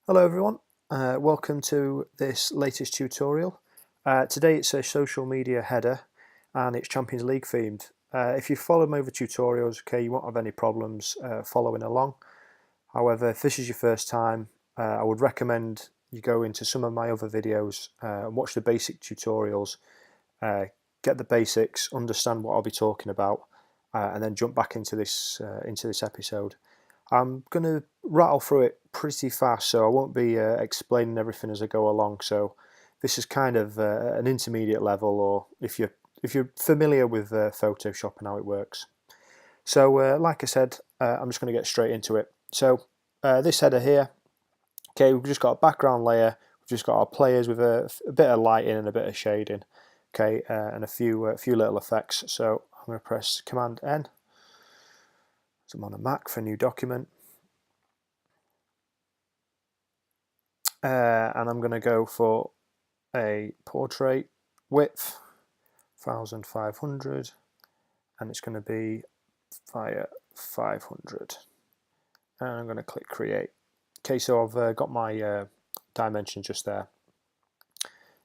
Hello everyone, welcome to this latest tutorial. Today it's a social media header and it's Champions League themed. If you follow my other tutorials, okay, you won't have any problems following along. However, if this is your first time, I would recommend you go into some of my other videos and watch the basic tutorials, get the basics, understand what I'll be talking about, and then jump back into this episode. I'm going to rattle through it pretty fast, so I won't be explaining everything as I go along. So this is kind of an intermediate level, or if you're familiar with Photoshop and how it works. So like I said, I'm just going to get straight into it. So this header here, okay, we've just got a background layer. We've just got our players with a bit of lighting and a bit of shading, okay, and a few little effects. So I'm going to press Command N. So I'm on a Mac for new document. And I'm going to go for a portrait width 1500 and it's going to be via 500 and I'm going to click create. Okay, so I've got my dimensions just there.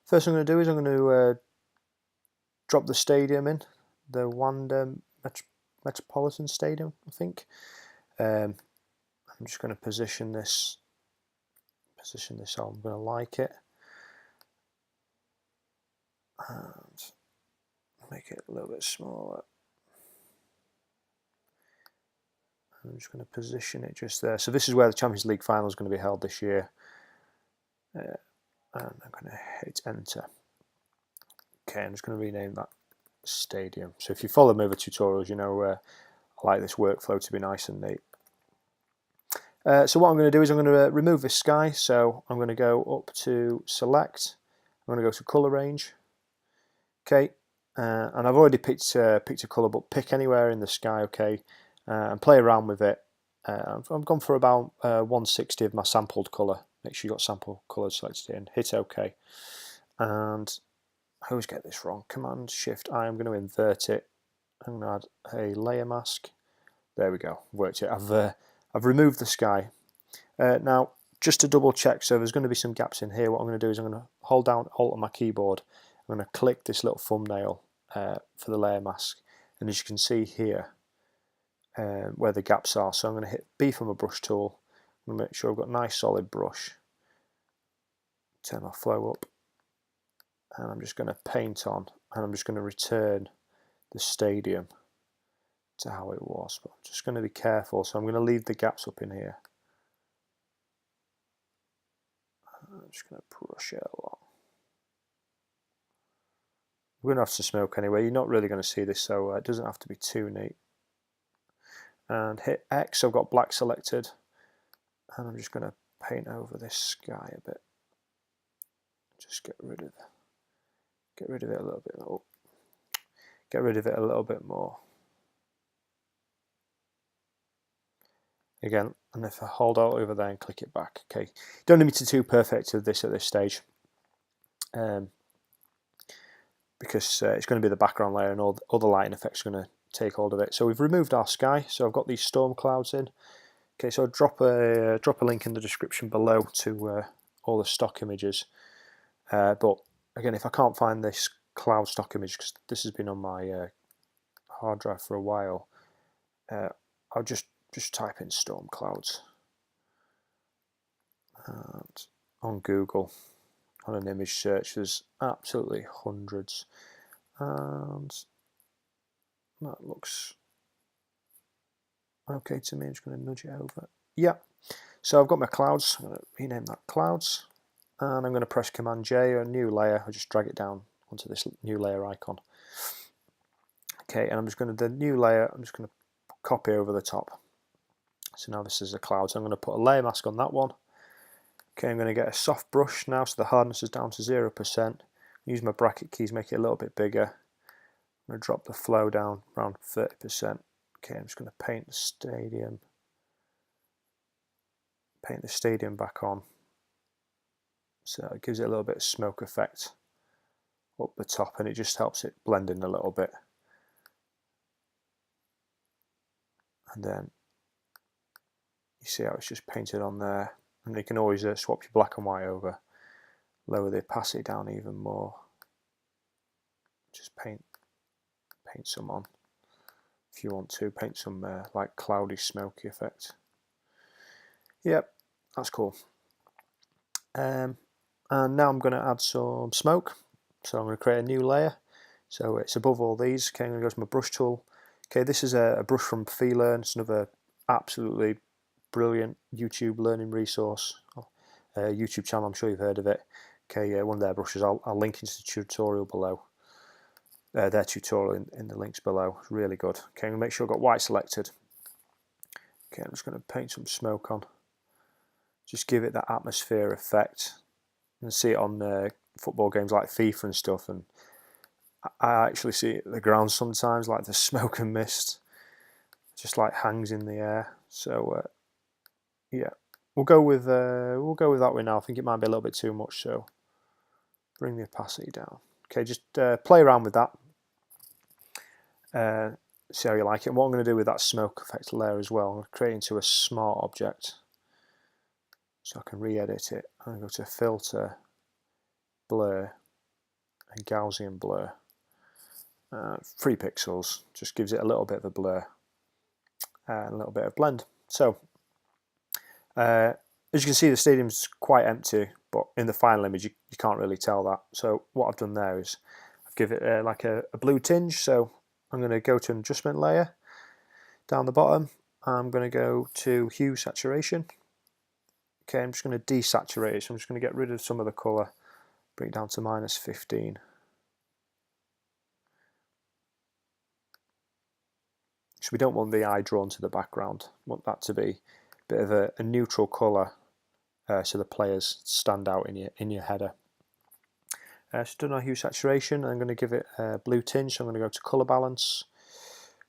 First thing I'm going to do is I'm going to drop the stadium in, the Wanda Metropolitan Stadium, I think. I'm just going to position this how I'm going to like it, and make it a little bit smaller. I'm just going to position it just there. So this is where the Champions League final is going to be held this year. And I'm going to hit enter. Okay, I'm just going to rename that stadium. So if you follow my other tutorials, you know I like this workflow to be nice and neat. So what I'm going to do is I'm going to remove this sky. So I'm going to go up to select. I'm going to go to color range. Okay, and I've already picked a color, but pick anywhere in the sky. Okay, and play around with it. I've gone for about 160 of my sampled colour. Make sure you've got sample colours selected in. Hit OK. And I always get this wrong. Command Shift I. I'm going to invert it. I'm going to add a layer mask. There we go. Worked it. I've removed the sky. Now, just to double check, so there's going to be some gaps in here. What I'm going to do is I'm going to hold down Alt on my keyboard. I'm going to click this little thumbnail for the layer mask. And as you can see here, where the gaps are. So I'm going to hit B from my brush tool. I'm going to make sure I've got a nice solid brush. Turn my flow up. And I'm just going to paint on. And I'm just going to return the stadium to how it was. But I'm just going to be careful. So I'm going to leave the gaps up in here. I'm just going to brush it along. We're going to have to smoke anyway. You're not really going to see this, so it doesn't have to be too neat. And hit X, so I've got black selected, and I'm just going to paint over this sky a bit. Just get rid of it a little bit. Oh, get rid of it a little bit more. Again, and if I hold Alt over there and click it back, okay. Don't need me to be too perfect with this at this stage, because it's going to be the background layer and all the lighting effects are going to take hold of it. So we've removed our sky, so I've got these storm clouds in. Okay, so I'll drop a link in the description below to all the stock images. But again, if I can't find this cloud stock image, because this has been on my hard drive for a while, I'll just type in storm clouds and on Google. On an image search, there's absolutely hundreds, and that looks okay to me. I'm just going to nudge it over. Yeah, so I've got my clouds. I'm going to rename that clouds, and I'm going to press Command J, a new layer. I'll just drag it down onto this new layer icon. Okay, and I'm just going to, the new layer, I'm just going to copy over the top. So now this is a cloud, so I'm going to put a layer mask on that one. Okay, I'm going to get a soft brush now, so the hardness is down to 0%. Use my bracket keys, make it a little bit bigger. I'm going to drop the flow down around 30%. Okay, I'm just going to paint the stadium. Paint the stadium back on. So it gives it a little bit of smoke effect up the top, and it just helps it blend in a little bit. And then you see how it's just painted on there. and you can always swap your black and white over, lower the opacity down even more, just paint some on if you want to, paint some like cloudy smoky effect. Yep, that's cool. And now I'm going to add some smoke, so I'm going to create a new layer, so it's above all these. Okay, I'm going to go to my brush tool. Okay, this is a brush from Learn. It's another absolutely brilliant YouTube learning resource, YouTube channel. I'm sure you've heard of it. Okay, one of their brushes, I'll link into the tutorial below. Their tutorial in the links below. It's really good. Okay, I'm going to make sure I've got white selected. Okay, I'm just going to paint some smoke on. Just give it that atmosphere effect. You can see it on football games like FIFA and stuff, and I actually see it at the ground sometimes, like the smoke and mist just like hangs in the air. So yeah, we'll go with that one now. I think it might be a little bit too much, so bring the opacity down. Okay, just play around with that. See how you like it. And what I'm going to do with that smoke effect layer as well, I'm going to create into a smart object, so I can re-edit it. I'm going to go to Filter, Blur, and Gaussian Blur. 3 pixels, just gives it a little bit of a blur and a little bit of blend. So as you can see, the stadium's quite empty, but in the final image you can't really tell that. So what I've done there is I've given it like a blue tinge. So I'm going to go to an adjustment layer down the bottom. I'm going to go to hue saturation. Okay, I'm just going to desaturate it. So I'm just going to get rid of some of the colour, bring it down to -15. So we don't want the eye drawn to the background. We want that to be a bit of a neutral colour, so the players stand out in your header. So done our hue saturation. I'm going to give it a blue tinge. So I'm going to go to colour balance.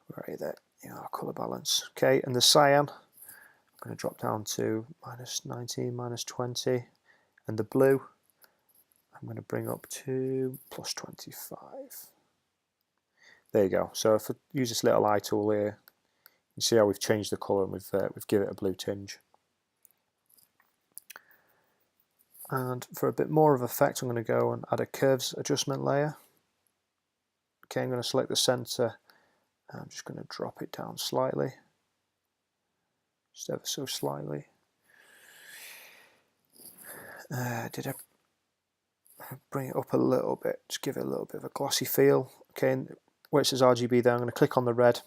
Where are you there? Yeah, colour balance. Okay, and the cyan, I'm going to drop down to -19, -20, and the blue, I'm going to bring up to +25. There you go. So if I use this little eye tool here, you can see how we've changed the colour and we've given it a blue tinge. And for a bit more of effect, I'm going to go and add a curves adjustment layer. Okay, I'm going to select the centre. I'm just going to drop it down slightly, just ever so slightly. Did I bring it up a little bit? Just give it a little bit of a glossy feel. Okay, and where it says RGB there, I'm going to click on the red.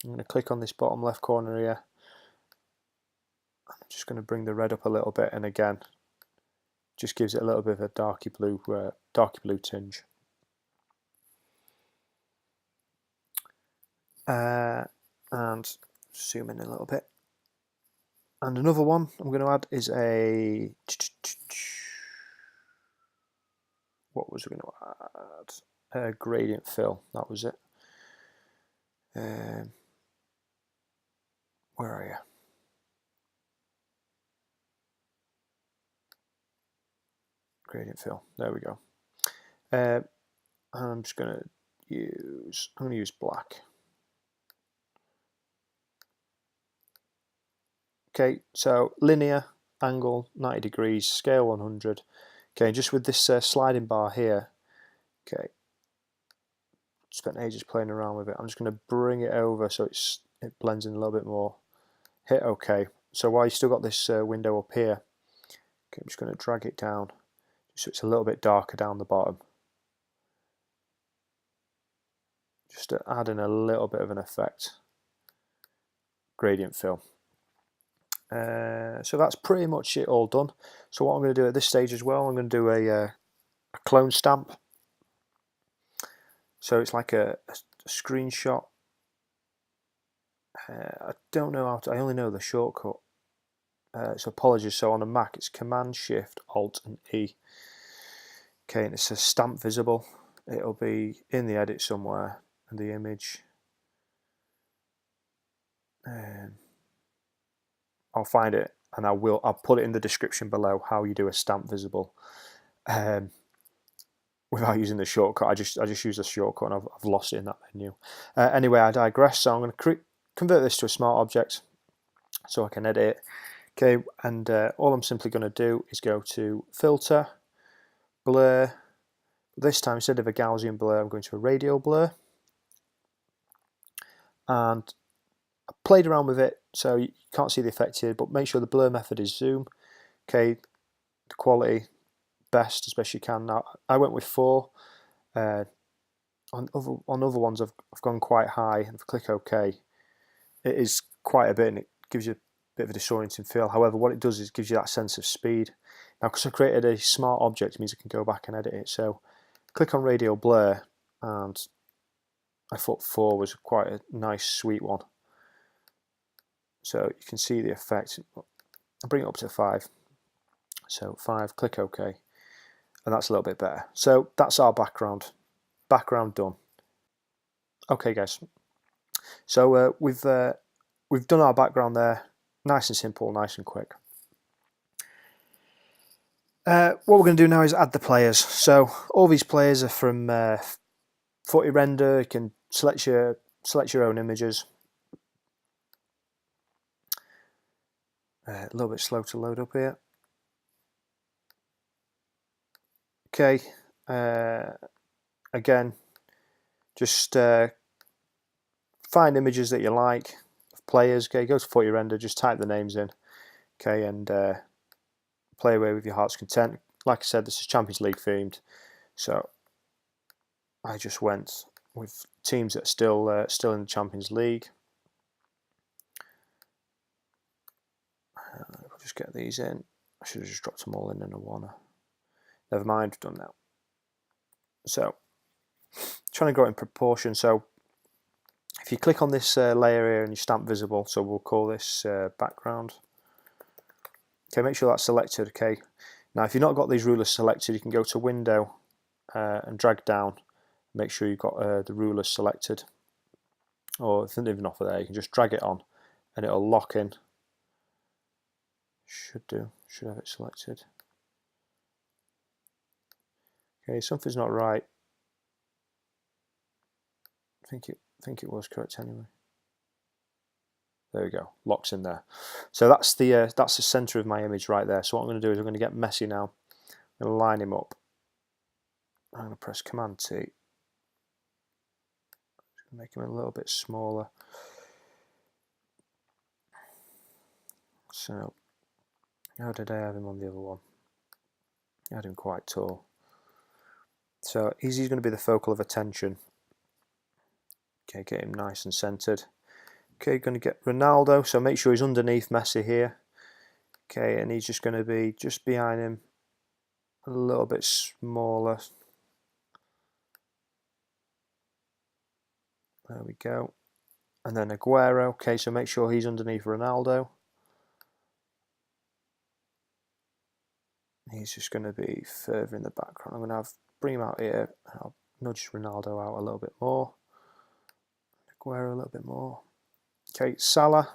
I'm going to click on this bottom left corner here. I'm just going to bring the red up a little bit, and again, just gives it a little bit of a darky blue tinge. And zoom in a little bit. And another one I'm going to add is a... What was I going to add? A gradient fill, that was it. Where are you? Gradient fill, there we go. I'm just going to use black. Okay, so linear, angle 90 degrees, scale 100. Okay, just with this sliding bar here, okay, spent ages playing around with it. I'm just going to bring it over so it blends in a little bit more. Hit OK. So while you've still got this window up here, okay, I'm just going to drag it down so it's a little bit darker down the bottom. Just to add in a little bit of an effect. Gradient fill. So that's pretty much it all done. So what I'm going to do at this stage as well, I'm going to do a clone stamp. So it's like a screenshot. I don't know how to, I only know the shortcut. So apologies. So on a Mac it's Command Shift Alt and E. Okay, and it says stamp visible. It'll be in the edit somewhere, and the image. I'll find it and I'll put it in the description below how you do a stamp visible without using the shortcut. I just use the shortcut and I've lost it in that menu. Anyway, I digress. So I'm going to convert this to a smart object so I can edit it. Okay, and all I'm simply going to do is go to Filter, Blur. This time, instead of a Gaussian blur, I'm going to a radial blur. And I played around with it, so you can't see the effect here, but make sure the blur method is zoom. Okay, the quality best as best you can. Now, I went with 4. On other ones, I've gone quite high, and if I click OK, it is quite a bit, and it gives you a bit of a disorienting feel. However, what it does is it gives you that sense of speed. Now, because I created a smart object, it means I can go back and edit it. So, click on radial blur, and I thought 4 was quite a nice, sweet one. So you can see the effect. I'll bring it up to 5. So 5, click OK, and that's a little bit better. So that's our background. Background done. Okay, guys. So we've done our background there. Nice and simple, nice and quick. What we're going to do now is add the players. So all these players are from Footy Render. You can select your own images. A little bit slow to load up here. Okay. Again, just find images that you like of players. Okay, go to Footy Render. Just type the names in. Okay, and play away with your heart's content. Like I said, this is Champions League themed, so I just went with teams that are still in the Champions League. I'll just get these in. I should have just dropped them all in a one. Never mind, I've done now. So, trying to go in proportion. So, if you click on this layer here and you stamp visible, so we'll call this background. Okay, make sure that's selected. Okay, now if you've not got these rulers selected, you can go to Window and drag down. Make sure you've got the rulers selected, or if they're even off of there, you can just drag it on, and it'll lock in. Should have it selected. Okay, something's not right. I think it was correct anyway. There we go, locks in there. So that's the center of my image right there. So what I'm going to do is I'm going to get messy now. I'm going to line him up. I'm going to press Command T. Make him a little bit smaller. So how did I have him on the other one? I had him quite tall. So he's going to be the focal of attention. Okay, get him nice and centered. Okay, going to get Ronaldo, so make sure he's underneath Messi here. Okay, and he's just going to be just behind him, a little bit smaller. There we go. And then Aguero, okay, so make sure he's underneath Ronaldo. He's just going to be further in the background. I'm going to bring him out here, and I'll nudge Ronaldo out a little bit more. Aguero a little bit more. Okay, Salah.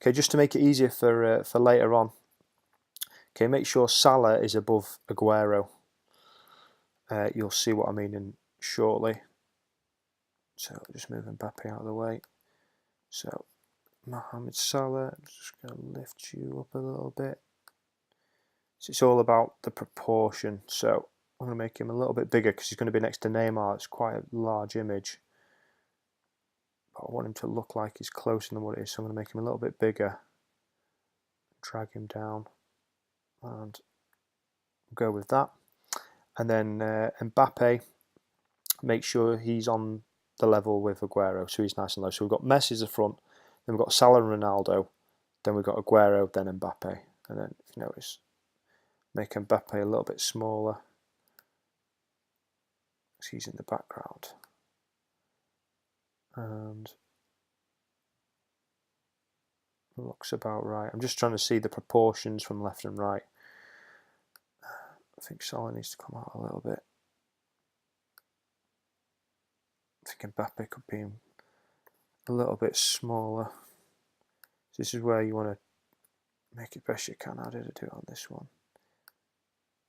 Okay, just to make it easier for later on. Okay, make sure Salah is above Aguero. You'll see what I mean shortly. So just move Mbappe out of the way. So Mohamed Salah, I'm just going to lift you up a little bit. So it's all about the proportion. So I'm going to make him a little bit bigger because he's going to be next to Neymar. It's quite a large image. I want him to look like he's closer than what it is, so I'm going to make him a little bit bigger. Drag him down and go with that. And then Mbappe, make sure he's on the level with Aguero, so he's nice and low. So we've got Messi as the front, then we've got Salah and Ronaldo, then we've got Aguero, then Mbappe. And then, if you notice, make Mbappe a little bit smaller, because he's in the background. And looks about right. I'm just trying to see the proportions from left and right. I think Salah needs to come out a little bit. I think Mbappe could be a little bit smaller. So this is where you want to make it best you can. How did I do it on this one?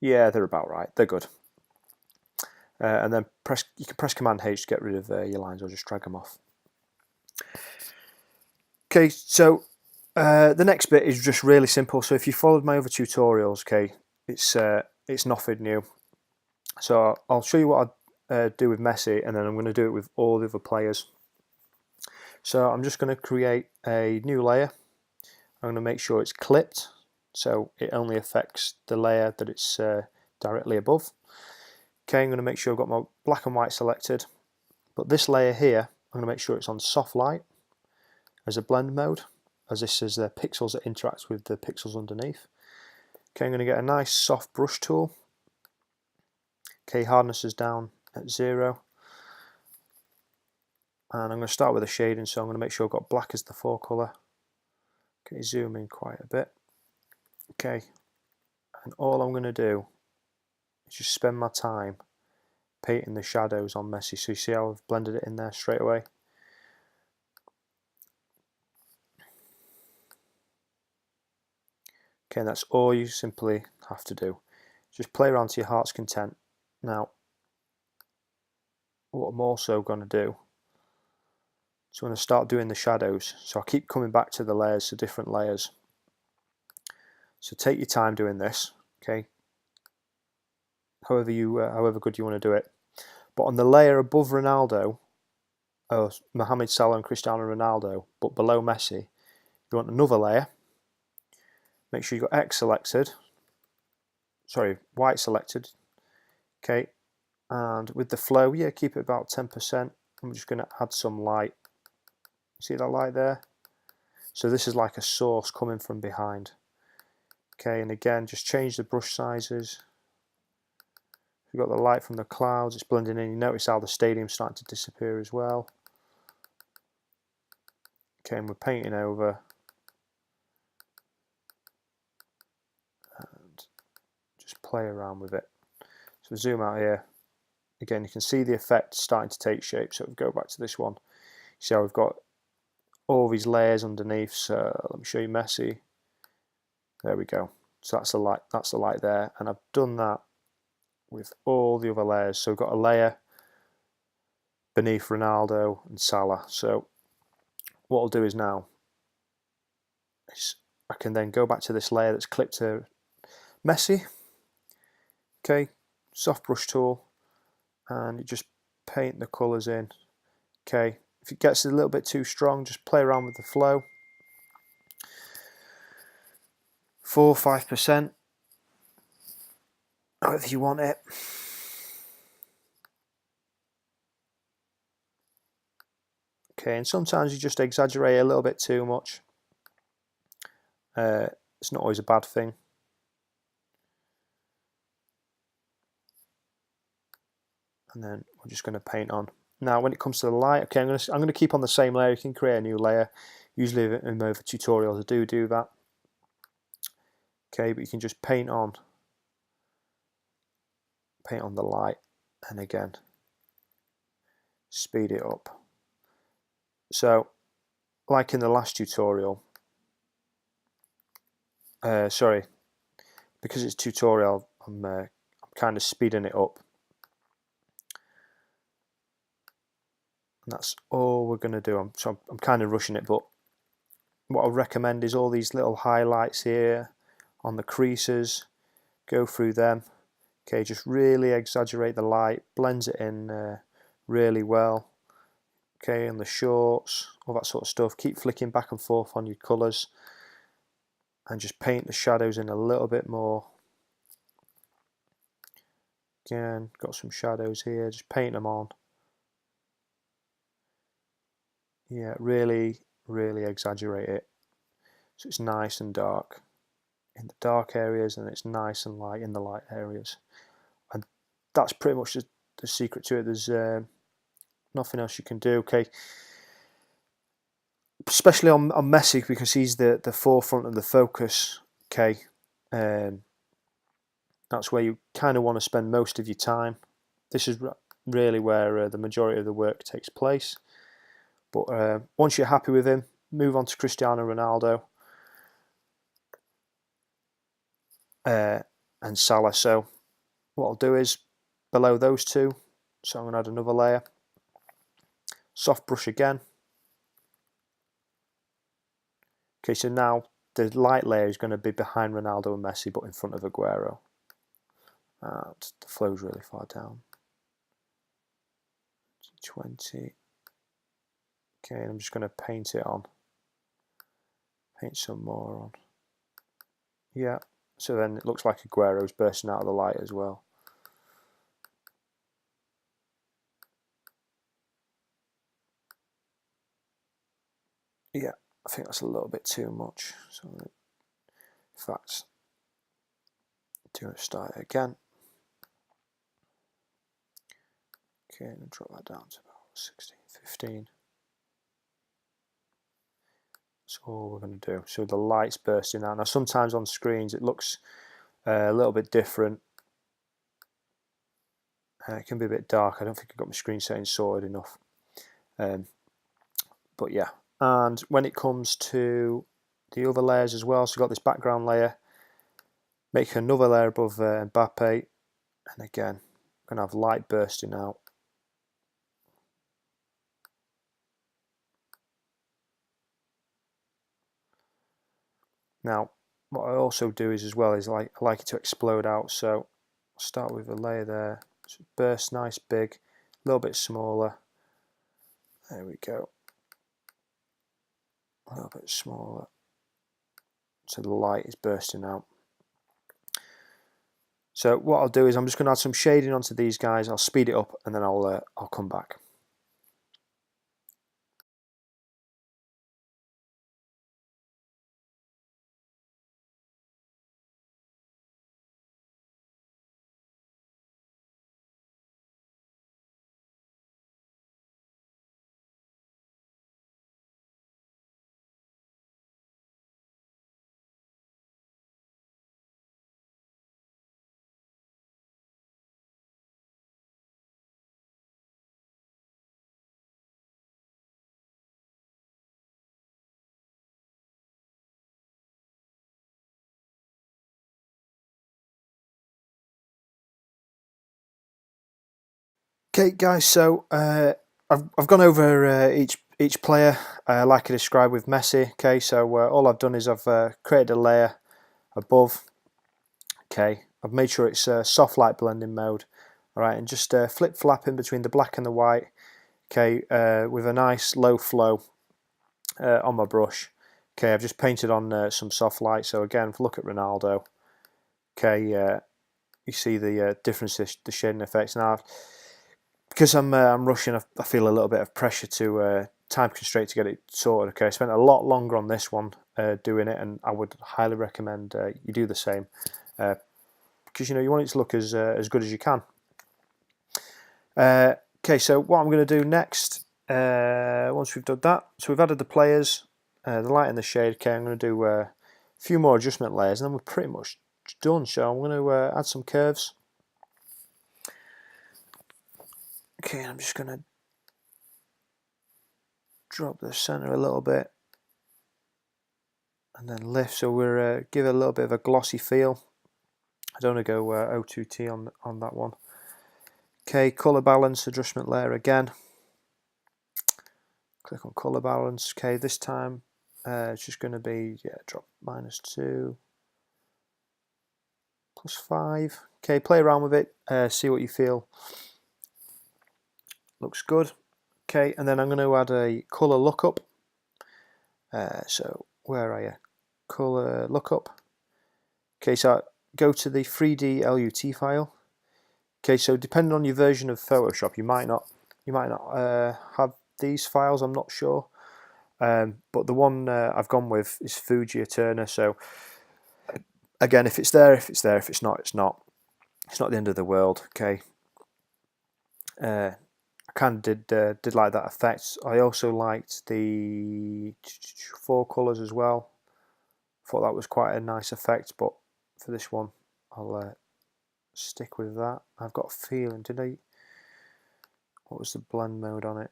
Yeah, they're about right. They're good. And then you can press Command H to get rid of your lines, or just drag them off. Okay, so The next bit is just really simple. So if you followed my other tutorials, okay, it's nothing new. So I'll show you what I do with Messi, and then I'm going to do it with all the other players. So I'm just going to create a new layer. I'm going to make sure it's clipped, so it only affects the layer that it's directly above. Okay, I'm going to make sure I've got my black and white selected, but this layer here, I'm going to make sure it's on soft light as a blend mode, as this is the pixels that interact with the pixels underneath. Okay, I'm going to get a nice soft brush tool. Okay, hardness is down at 0. And I'm going to start with a shading, so I'm going to make sure I've got black as the forecolor. Okay, zoom in quite a bit. Okay, and all I'm going to do is just spend my time painting the shadows on Messi. So you see how I've blended it in there straight away. Okay, and that's all you simply have to do. Just play around to your heart's content. Now, what I'm also going to do is I'm going to start doing the shadows. So I'll keep coming back to the layers, so different layers. So take your time doing this, okay? However good you want to do it. But on the layer above Ronaldo, or Mohamed Salah and Cristiano Ronaldo, but below Messi, you want another layer. Make sure you've got X selected. Sorry, white selected. Okay, and with the flow, yeah, keep it about 10%. I'm just going to add some light. See that light there? So this is like a source coming from behind. Okay, and again, just change the brush sizes. We've got the light from the clouds, it's blending in. You notice how the stadium's starting to disappear as well. Okay, and we're painting over. And just play around with it. So zoom out here. Again, you can see the effect starting to take shape. So we go back to this one. See how we've got all these layers underneath. So let me show you Messi. There we go. So that's the light. That's the light there, and I've done that with all the other layers. So we've got a layer beneath Ronaldo and Salah. So what I'll do is now is I can then go back to this layer that's clipped to Messi. Okay, soft brush tool, and you just paint the colours in. Okay, if it gets a little bit too strong, just play around with the flow. 4 or 5%, however you want it. Okay, and sometimes you just exaggerate a little bit too much. It's not always a bad thing. And then we're just going to paint on. Now, when it comes to the light, okay, I'm going to keep on the same layer. You can create a new layer. Usually in my other tutorials, I do that. Okay, but you can just paint on the light, and again, speed it up. So, like in the last tutorial, sorry, because it's tutorial, I'm kind of speeding it up. And that's all we're going to do. I'm kind of rushing it, but what I recommend is all these little highlights here on the creases, go through them. Okay, just really exaggerate the light, blends it in really well. Okay, and the shorts, all that sort of stuff. Keep flicking back and forth on your colours, and just paint the shadows in a little bit more. Again, got some shadows here, just paint them on. Yeah, really, really exaggerate it. So it's nice and dark in the dark areas, and it's nice and light in the light areas. And that's pretty much the secret to it. There's nothing else you can do. Okay, especially on Messi, because he's the forefront of the focus. Okay, that's where you kind of want to spend most of your time. This is really where the majority of the work takes place. But once you're happy with him, move on to Cristiano Ronaldo and Salah. So what I'll do is below those two, so I'm going to add another layer, soft brush again, Okay, so now the light layer is going to be behind Ronaldo and Messi, but in front of Aguero. And the flow's really far down. 20. Okay, and I'm just going to paint it on. Paint some more on. Yeah, so then it looks like Aguero's bursting out of the light as well. Yeah, I think that's a little bit too much. So in fact, start it again. Okay, and drop that down to about 16, 15. That's all we're going to do. So the light's bursting out. Now sometimes on screens it looks a little bit different. It can be a bit dark. I don't think I've got my screen settings sorted enough. But yeah, and when it comes to the other layers as well, so we've got this background layer, make another layer above Mbappe, and again, I'm going to have light bursting out. Now, what I also do is I like it to explode out, so I'll start with a layer there, so burst nice big, a little bit smaller, there we go, a little bit smaller, so the light is bursting out. So what I'll do is I'm just going to add some shading onto these guys, I'll speed it up and then I'll come back. Okay, guys. So I've gone over each player like I described with Messi. Okay, so all I've done is I've created a layer above. Okay, I've made sure it's soft light blending mode. All right, and just flip flapping between the black and the white. Okay, with a nice low flow on my brush. Okay, I've just painted on some soft light. So again, if you look at Ronaldo. Okay, you see the differences, the shading effects now. Because I'm rushing, I feel a little bit of pressure to time constraint to get it sorted. Okay, I spent a lot longer on this one doing it, and I would highly recommend you do the same because you want it to look as good as you can. Okay, so what I'm going to do next, once we've done that, so we've added the players, the light and the shade. Okay, I'm going to do a few more adjustment layers, and then we're pretty much done. So I'm going to add some curves. Okay, I'm just going to drop the center a little bit and then lift, so we're give it a little bit of a glossy feel. I don't want to go O2T on that one. Okay, color balance adjustment layer again. Click on color balance. Okay, this time it's just going to be drop -2, +5. Okay, play around with it, see what you feel. Looks good. Okay, and then I'm going to add a color lookup. So where are you? Color lookup. Okay, so go to the 3D LUT file. Okay, so depending on your version of Photoshop, you might not have these files. I'm not sure, but the one I've gone with is Fuji Eterna. So again, if it's there, if it's there. If it's not, it's not. It's not the end of the world. Okay. I kind of did like that effect. I also liked the 4 colours as well. Thought that was quite a nice effect, but for this one, I'll stick with that. I've got a feeling. What was the blend mode on it?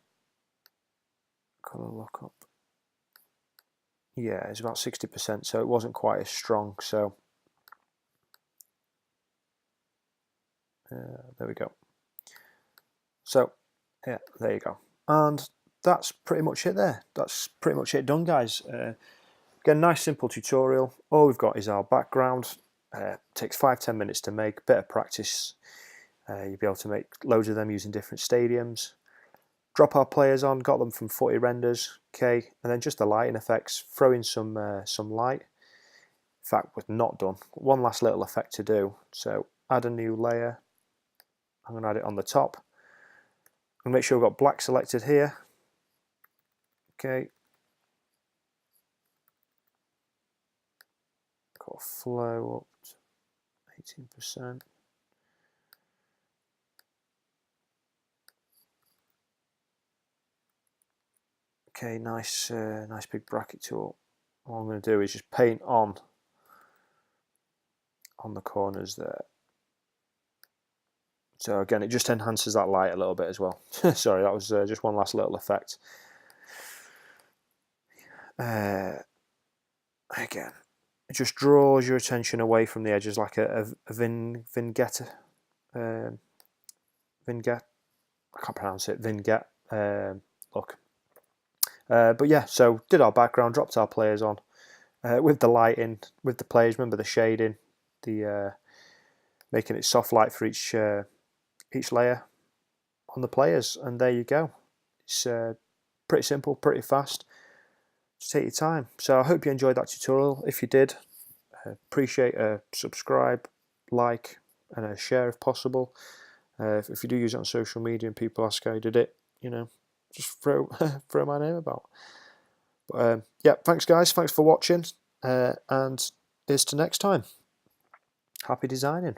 Color lookup. Yeah, it's about 60%, so it wasn't quite as strong. So there we go. So yeah, there you go. And that's pretty much it there. That's pretty much it done, guys. Again, nice simple tutorial. All we've got is our background. Takes 5-10 minutes to make. Bit of practice. You'll be able to make loads of them using different stadiums. Drop our players on, got them from footy renders, okay, and then just the lighting effects, throw in some light. In fact, we're not done. One last little effect to do. So add a new layer. I'm going to add it on the top. And make sure we've got black selected here. Okay. Got flow up to 18%. Okay, nice big bracket tool. All I'm going to do is just paint on the corners there. So again, it just enhances that light a little bit as well. Sorry, that was just one last little effect. Again, it just draws your attention away from the edges like a vignette. Vignette. I can't pronounce it. Vignette look. But yeah, so did our background, dropped our players on with the lighting, with the players. Remember the shading, the making it soft light for each layer on the players, and there you go. It's pretty simple, pretty fast. Just take your time. So I hope you enjoyed that tutorial. If you did, appreciate a subscribe, like, and a share if possible. If you do use it on social media and people ask how you did it, you know, just throw my name about. But yeah, thanks guys, thanks for watching, and here's to next time. Happy designing.